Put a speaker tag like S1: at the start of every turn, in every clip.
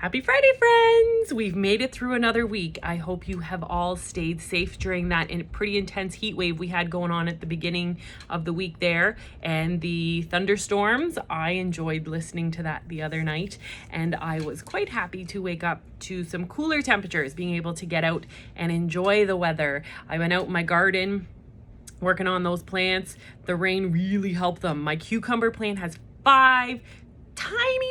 S1: Happy Friday, friends! We've made it through another week. I hope you have all stayed safe during that pretty intense heat wave we had going on at the beginning of the week there. And the thunderstorms, I enjoyed listening to that the other night. And I was quite happy to wake up to some cooler temperatures, being able to get out and enjoy the weather. I went out in my garden, working on those plants. The rain really helped them. My cucumber plant has 5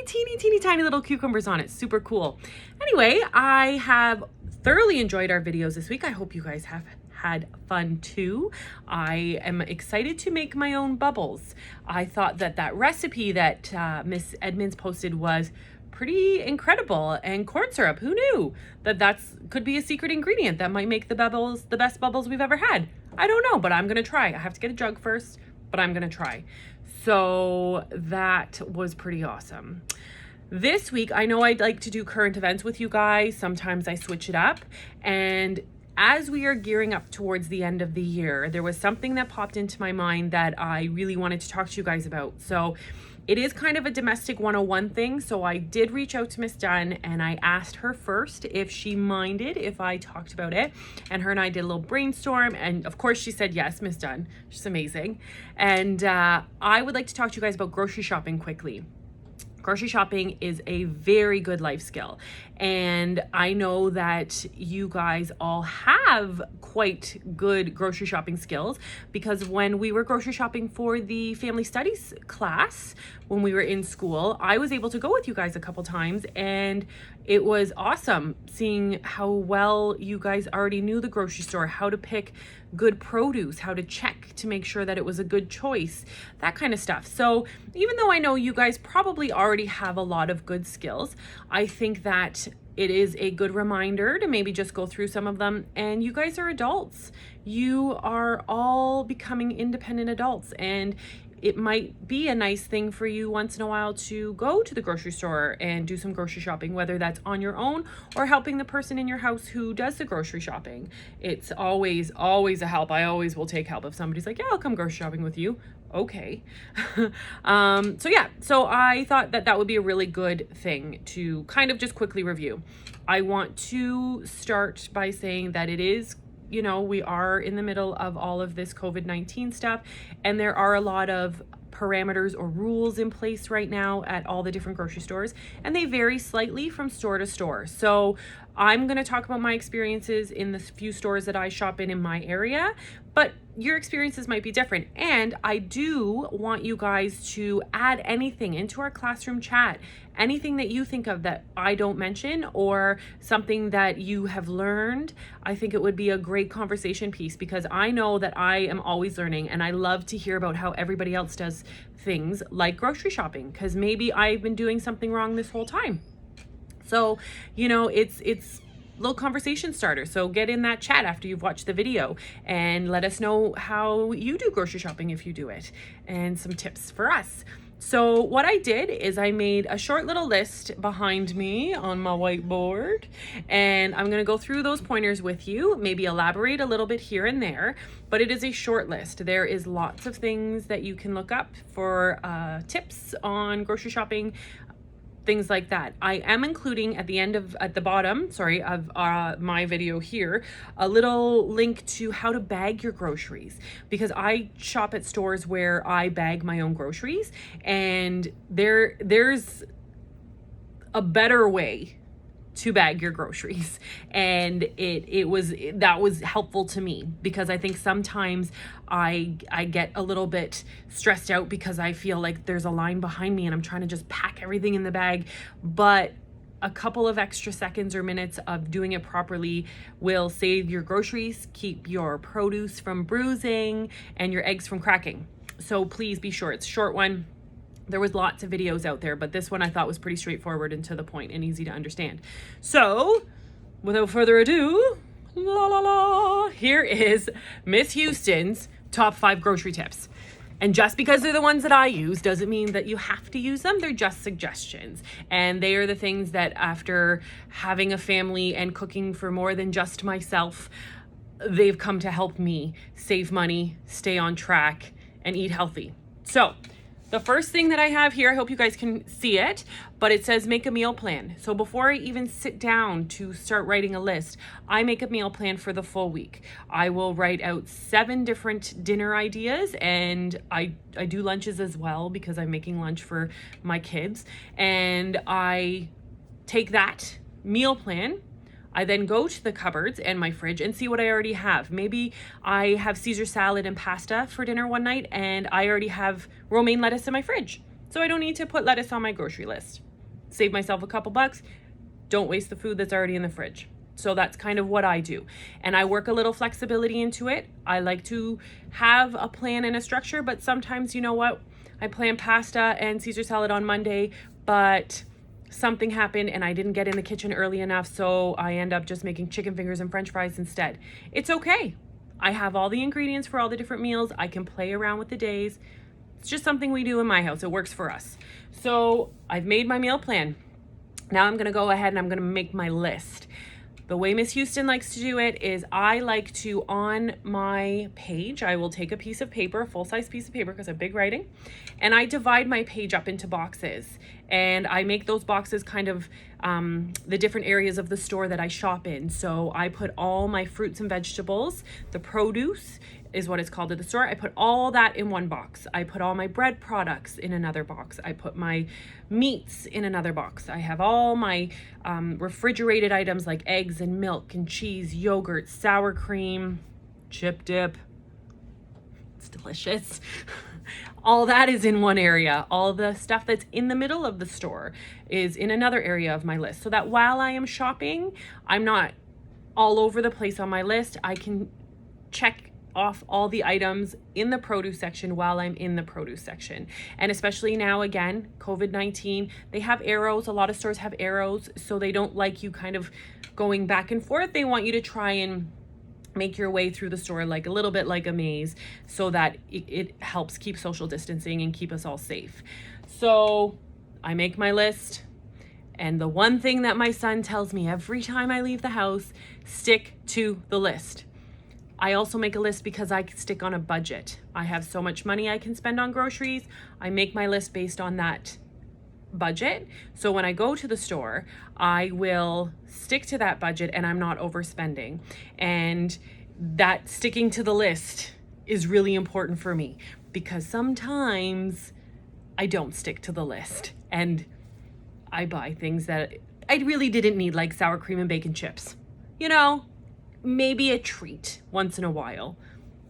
S1: teeny tiny little cucumbers on it. Super cool. Anyway, I have thoroughly enjoyed our videos this week. I hope you guys have had fun too. I am excited to make my own bubbles. I thought that recipe that Miss Edmonds posted was pretty incredible. And corn syrup, who knew that's could be a secret ingredient that might make the bubbles the best bubbles we've ever had? I don't know, but I'm gonna try. I have to get a jug first, but I'm gonna try. So that was pretty awesome. This week, I know I'd like to do current events with you guys. Sometimes I switch it up. And as we are gearing up towards the end of the year, there was something that popped into my mind that I really wanted to talk to you guys about. So it is kind of a domestic 101 thing. So I did reach out to Miss Dunn and I asked her first if she minded if I talked about it. And her and I did a little brainstorm. And of course she said yes, Miss Dunn. She's amazing. And I would like to talk to you guys about grocery shopping quickly. Grocery shopping is a very good life skill. And I know that you guys all have quite good grocery shopping skills, because when we were grocery shopping for the family studies class, when we were in school, I was able to go with you guys a couple times, and it was awesome seeing how well you guys already knew the grocery store, how to pick good produce, how to check to make sure that it was a good choice, that kind of stuff. So even though I know you guys probably already have a lot of good skills, I think that it is a good reminder to maybe just go through some of them. And you guys are adults. You are all becoming independent adults, and it might be a nice thing for you once in a while to go to the grocery store and do some grocery shopping, whether that's on your own or helping the person in your house who does the grocery shopping. It's always a help. I always will take help if somebody's like, yeah, I'll come grocery shopping with you. Okay. So I thought that would be a really good thing to kind of just quickly review. I want to start by saying that it is, we are in the middle of all of this COVID-19 stuff, and there are a lot of parameters or rules in place right now at all the different grocery stores, and they vary slightly from store to store. So I'm going to talk about my experiences in the few stores that I shop in my area, but your experiences might be different. And I do want you guys to add anything into our classroom chat, anything that you think of that I don't mention, or something that you have learned. I think it would be a great conversation piece, because I know that I am always learning, and I love to hear about how everybody else does things like grocery shopping, because maybe I've been doing something wrong this whole time. So, it's a little conversation starter. So get in that chat after you've watched the video and let us know how you do grocery shopping if you do it, and some tips for us. So what I did is I made a short little list behind me on my whiteboard, and I'm going to go through those pointers with you, maybe elaborate a little bit here and there, but it is a short list. There is lots of things that you can look up for tips on grocery shopping, things like that. I am including at the bottom of my video here, a little link to how to bag your groceries, because I shop at stores where I bag my own groceries, and there's a better way to bag your groceries, and that was helpful to me, because I think sometimes I get a little bit stressed out because I feel like there's a line behind me and I'm trying to just pack everything in the bag, but a couple of extra seconds or minutes of doing it properly will save your groceries, keep your produce from bruising, and your eggs from cracking. So please be sure. It's a short one. There was lots of videos out there, but this one I thought was pretty straightforward and to the point and easy to understand. So without further ado, here is Miss Houston's top 5 grocery tips. And just because they're the ones that I use doesn't mean that you have to use them. They're just suggestions. And they are the things that, after having a family and cooking for more than just myself, they've come to help me save money, stay on track, and eat healthy. So The first thing that I have here, I hope you guys can see it, but it says make a meal plan. So before I even sit down to start writing a list, I make a meal plan for the full week. I will write out 7 different dinner ideas, and I do lunches as well because I'm making lunch for my kids. And I take that meal plan. I then go to the cupboards and my fridge and see what I already have. Maybe I have Caesar salad and pasta for dinner one night and I already have romaine lettuce in my fridge. So I don't need to put lettuce on my grocery list. Save myself a couple bucks. Don't waste the food that's already in the fridge. So that's kind of what I do. And I work a little flexibility into it. I like to have a plan and a structure, but sometimes, you know what? I plan pasta and Caesar salad on Monday, but something happened and I didn't get in the kitchen early enough, so I end up just making chicken fingers and french fries instead. It's okay. I have all the ingredients for all the different meals. I can play around with the days. It's just something we do in my house. It works for us. So I've made my meal plan. Now I'm gonna go ahead and I'm gonna make my list. The way Miss Houston likes to do it is I like to, on my page, I will take a piece of paper, a full-size piece of paper because I have big writing, and I divide my page up into boxes. And I make those boxes kind of the different areas of the store that I shop in. So I put all my fruits and vegetables, the produce is what it's called at the store. I put all that in one box. I put all my bread products in another box. I put my meats in another box. I have all my refrigerated items like eggs and milk and cheese, yogurt, sour cream, chip dip. It's delicious. All that is in one area. All the stuff that's in the middle of the store is in another area of my list. So that while I am shopping, I'm not all over the place on my list. I can check off all the items in the produce section while I'm in the produce section. And especially now, again, COVID-19, they have arrows. A lot of stores have arrows, so they don't like you kind of going back and forth. They want you to try and make your way through the store like a little bit like a maze, so that it helps keep social distancing and keep us all safe. So I make my list. And the one thing that my son tells me every time I leave the house, stick to the list. I also make a list because I stick on a budget. I have so much money I can spend on groceries. I make my list based on that budget. So when I go to the store, I will stick to that budget and I'm not overspending. And that sticking to the list is really important for me because sometimes I don't stick to the list and I buy things that I really didn't need, like sour cream and bacon chips. You know, maybe a treat once in a while,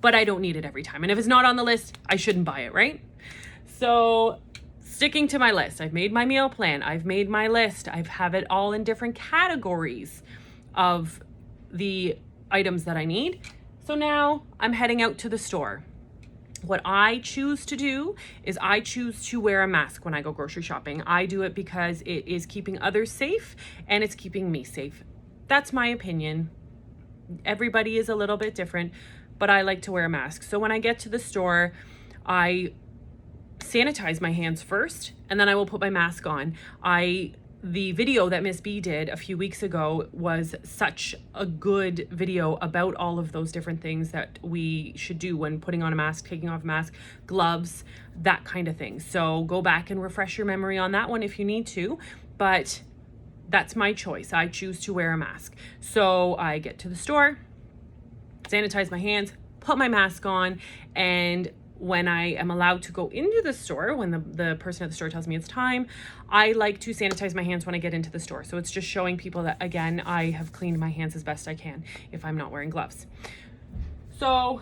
S1: but I don't need it every time. And if it's not on the list, I shouldn't buy it, right? So sticking to my list. I've made my meal plan. I've made my list. I have it all in different categories of the items that I need. So now I'm heading out to the store. What I choose to do is I choose to wear a mask when I go grocery shopping. I do it because it is keeping others safe and it's keeping me safe. That's my opinion. Everybody is a little bit different, but I like to wear a mask. So when I get to the store, I sanitize my hands first, and then I will put my mask on. The video that Miss B did a few weeks ago was such a good video about all of those different things that we should do when putting on a mask, taking off a mask, gloves, that kind of thing. So go back and refresh your memory on that one if you need to, but that's my choice. I choose to wear a mask. So I get to the store, sanitize my hands, put my mask on, and when I am allowed to go into the store, when the person at the store tells me it's time, I like to sanitize my hands when I get into the store. So it's just showing people that, again, I have cleaned my hands as best I can if I'm not wearing gloves. So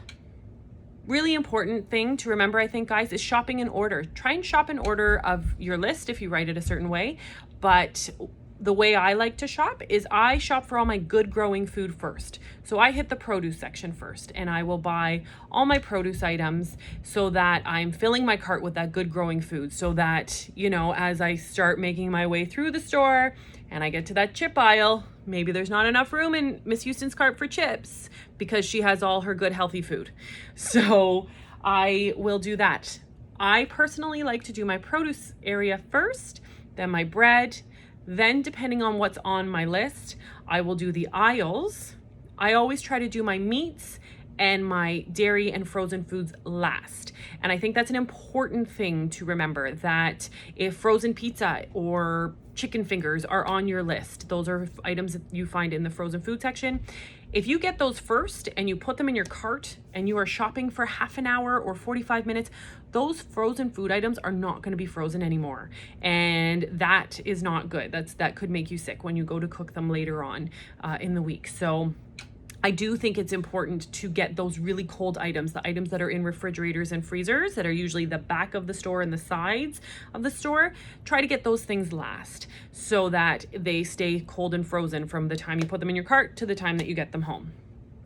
S1: really important thing to remember, I think, guys, is shopping in order. Try and shop in order of your list if you write it a certain way, but the way I like to shop is I shop for all my good growing food first. So I hit the produce section first and I will buy all my produce items so that I'm filling my cart with that good growing food, so that, you know, as I start making my way through the store and I get to that chip aisle, maybe there's not enough room in Miss Houston's cart for chips because she has all her good healthy food. So I will do that. I personally like to do my produce area first, then my bread. Then, depending on what's on my list, I will do the aisles. I always try to do my meats and my dairy and frozen foods last. And I think that's an important thing to remember, that if frozen pizza or chicken fingers are on your list, those are items that you find in the frozen food section. If you get those first and you put them in your cart and you are shopping for half an hour or 45 minutes, those frozen food items are not going to be frozen anymore. And that is not good. That could make you sick when you go to cook them later on in the week. So I do think it's important to get those really cold items, the items that are in refrigerators and freezers that are usually the back of the store and the sides of the store. Try to get those things last so that they stay cold and frozen from the time you put them in your cart to the time that you get them home.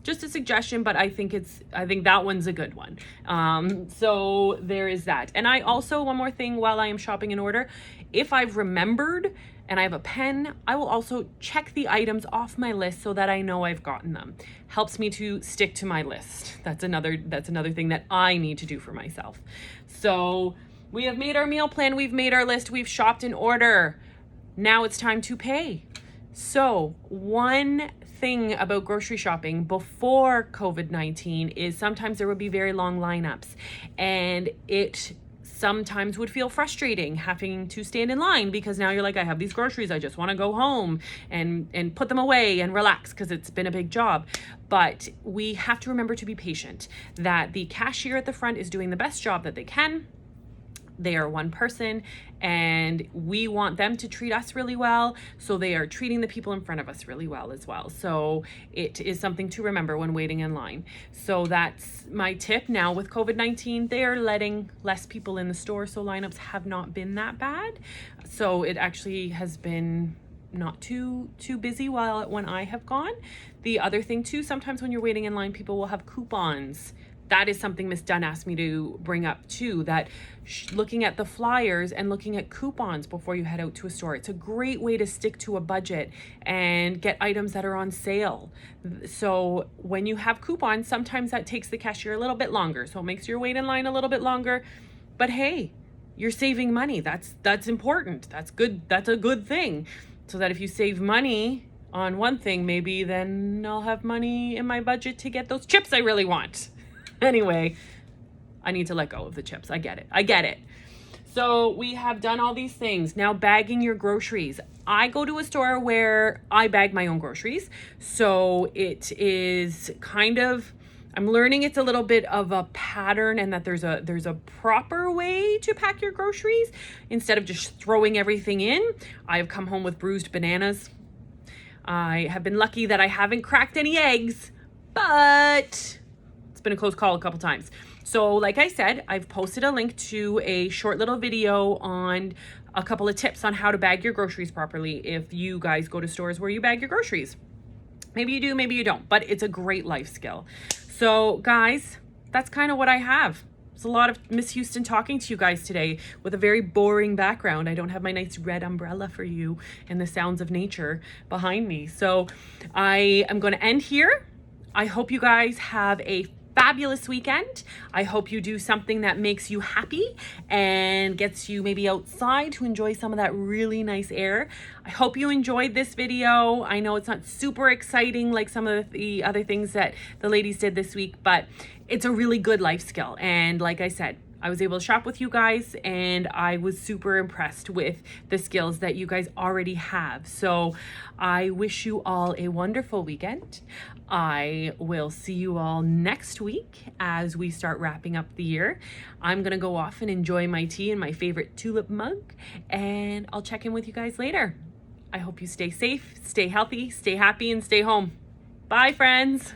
S1: Just a suggestion, but I think that one's a good one. So there is that. And I also, one more thing while I am shopping in order, if I've remembered and I have a pen, I will also check the items off my list so that I know I've gotten them. Helps me to stick to my list. That's another thing that I need to do for myself. So we have made our meal plan, we've made our list, we've shopped in order. Now it's time to pay. So one thing about grocery shopping before COVID-19 is sometimes there would be very long lineups, and it sometimes would feel frustrating having to stand in line because now you're like, I have these groceries, I just want to go home and put them away and relax because it's been a big job. But we have to remember to be patient, that the cashier at the front is doing the best job that they can. They are one person and we want them to treat us really well, so they are treating the people in front of us really well as well. So it is something to remember when waiting in line. So that's my tip. Now with COVID-19, they are letting less people in the store, so lineups have not been that bad. So it actually has been not too busy when I have gone. The other thing too, sometimes when you're waiting in line, people will have coupons. That is something Miss Dunn asked me to bring up too, that looking at the flyers and looking at coupons before you head out to a store. It's a great way to stick to a budget and get items that are on sale. So when you have coupons, sometimes that takes the cashier a little bit longer. So it makes your wait in line a little bit longer. But hey, you're saving money. That's important. That's good. That's a good thing. So that if you save money on one thing, maybe then I'll have money in my budget to get those chips I really want. Anyway, I need to let go of the chips. I get it. So we have done all these things. Now bagging your groceries. I go to a store where I bag my own groceries. So it is kind of, I'm learning it's a little bit of a pattern, and that there's a proper way to pack your groceries instead of just throwing everything in. I've come home with bruised bananas. I have been lucky that I haven't cracked any eggs, but been a close call a couple times. So like I said, I've posted a link to a short little video on a couple of tips on how to bag your groceries properly if you guys go to stores where you bag your groceries. Maybe you do, maybe you don't, but it's a great life skill. So guys, that's kind of what I have. It's a lot of Miss Houston talking to you guys today with a very boring background. I don't have my nice red umbrella for you and the sounds of nature behind me. So I am going to end here. I hope you guys have a fabulous weekend. I hope you do something that makes you happy and gets you maybe outside to enjoy some of that really nice air. I hope you enjoyed this video. I know it's not super exciting like some of the other things that the ladies did this week, but it's a really good life skill. And like I said, I was able to shop with you guys and I was super impressed with the skills that you guys already have. So I wish you all a wonderful weekend. I will see you all next week as we start wrapping up the year. I'm gonna go off and enjoy my tea in my favorite tulip mug, and I'll check in with you guys later. I hope you stay safe, stay healthy, stay happy, and stay home. Bye, friends.